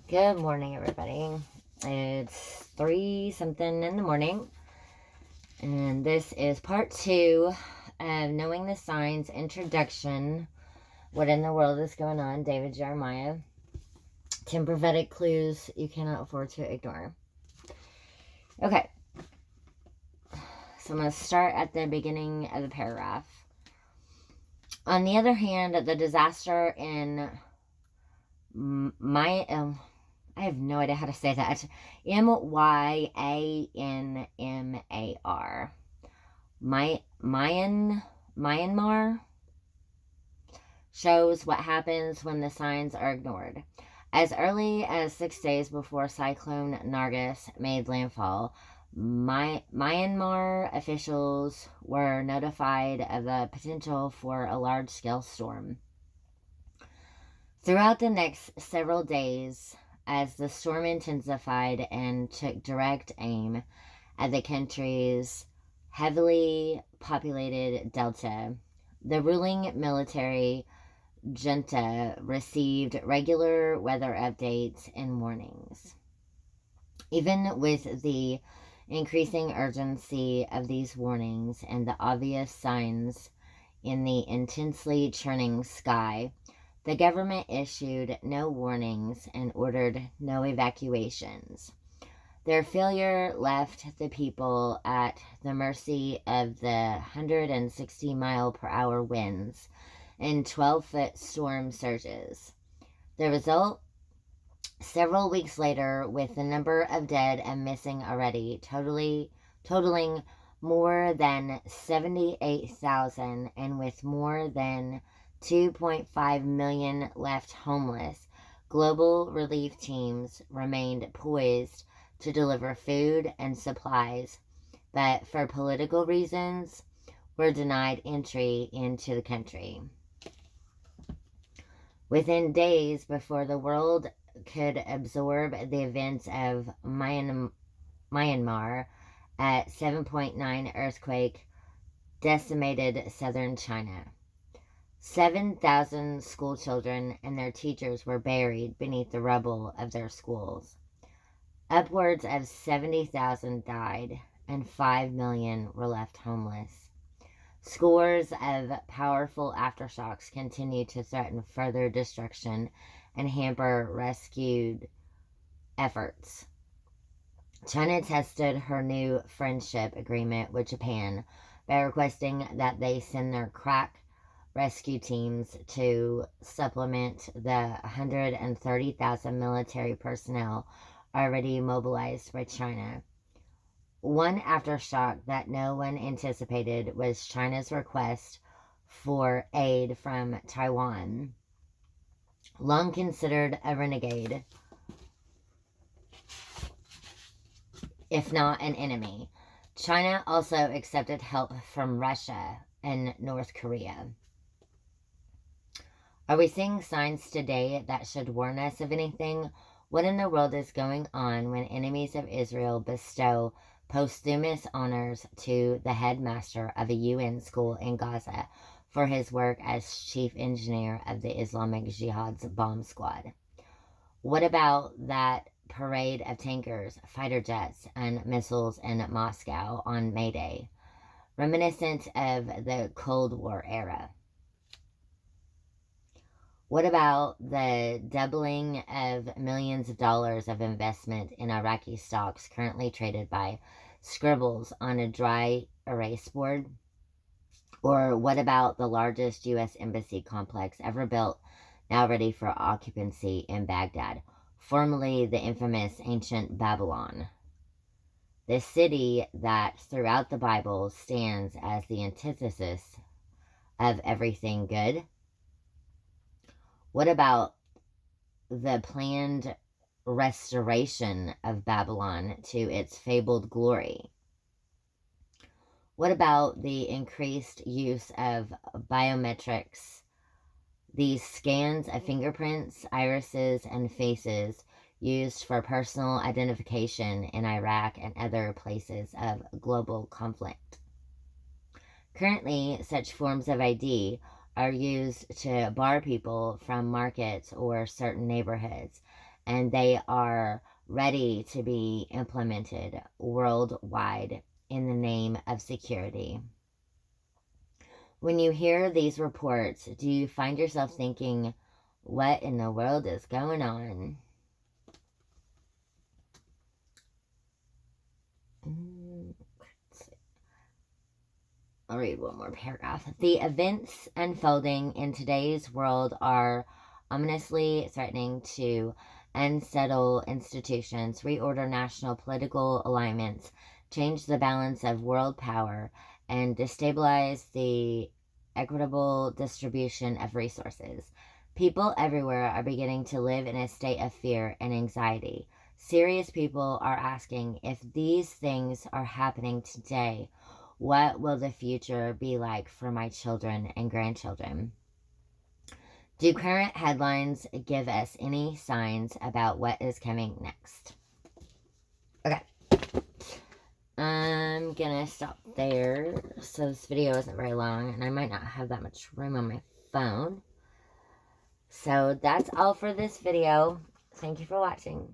Good morning, everybody. It's 3 something in the morning, and this is part 2 of Knowing the Signs Introduction. What in the world is going on? David Jeremiah. 10 prophetic clues you cannot afford to ignore. Okay, so I'm going to start at the beginning of the paragraph. On the other hand, the disaster in I have no idea how to say that. Myanmar. Myanmar shows what happens when the signs are ignored. As early as 6 days before Cyclone Nargis made landfall, Myanmar officials were notified of the potential for a large-scale storm. Throughout the next several days, as the storm intensified and took direct aim at the country's heavily populated delta, the ruling military junta received regular weather updates and warnings. Even with the increasing urgency of these warnings and the obvious signs in the intensely churning sky, the government issued no warnings and ordered no evacuations. Their failure left the people at the mercy of the 160-mile-per-hour winds and 12-foot storm surges. The result? Several weeks later, with the number of dead and missing already totaling more than 78,000 and with more than 2.5 million left homeless, global relief teams remained poised to deliver food and supplies, but for political reasons were denied entry into the country. Within days before the world could absorb the events of Myanmar, at 7.9 earthquake decimated southern China. 7,000 school children and their teachers were buried beneath the rubble of their schools. Upwards of 70,000 died, and 5 million were left homeless. Scores of powerful aftershocks continue to threaten further destruction and hamper rescue efforts. China tested her new friendship agreement with Japan by requesting that they send their crack rescue teams to supplement the 130,000 military personnel already mobilized by China. One aftershock that no one anticipated was China's request for aid from Taiwan. Long considered a renegade, if not an enemy, China also accepted help from Russia and North Korea. Are we seeing signs today that should warn us of anything? What in the world is going on when enemies of Israel bestow posthumous honors to the headmaster of a UN school in Gaza for his work as chief engineer of the Islamic Jihad's bomb squad? What about that parade of tankers, fighter jets, and missiles in Moscow on May Day, reminiscent of the Cold War era? What about the doubling of millions of dollars of investment in Iraqi stocks currently traded by scribbles on a dry erase board? Or what about the largest U.S. embassy complex ever built, now ready for occupancy in Baghdad, formerly the infamous ancient Babylon? The city that throughout the Bible stands as the antithesis of everything good. What about the planned restoration of Babylon to its fabled glory? What about the increased use of biometrics, these scans of fingerprints, irises, and faces used for personal identification in Iraq and other places of global conflict? Currently, such forms of ID are used to bar people from markets or certain neighborhoods, and they are ready to be implemented worldwide in the name of security. When you hear these reports, do you find yourself thinking, what in the world is going on? I'll read one more paragraph. The events unfolding in today's world are ominously threatening to unsettle institutions, reorder national political alignments, change the balance of world power, and destabilize the equitable distribution of resources. People everywhere are beginning to live in a state of fear and anxiety. Serious people are asking, if these things are happening today, what will the future be like for my children and grandchildren? Do current headlines give us any signs about what is coming next? Okay. I'm gonna stop there. So this video isn't very long, and I might not have that much room on my phone. So that's all for this video. Thank you for watching.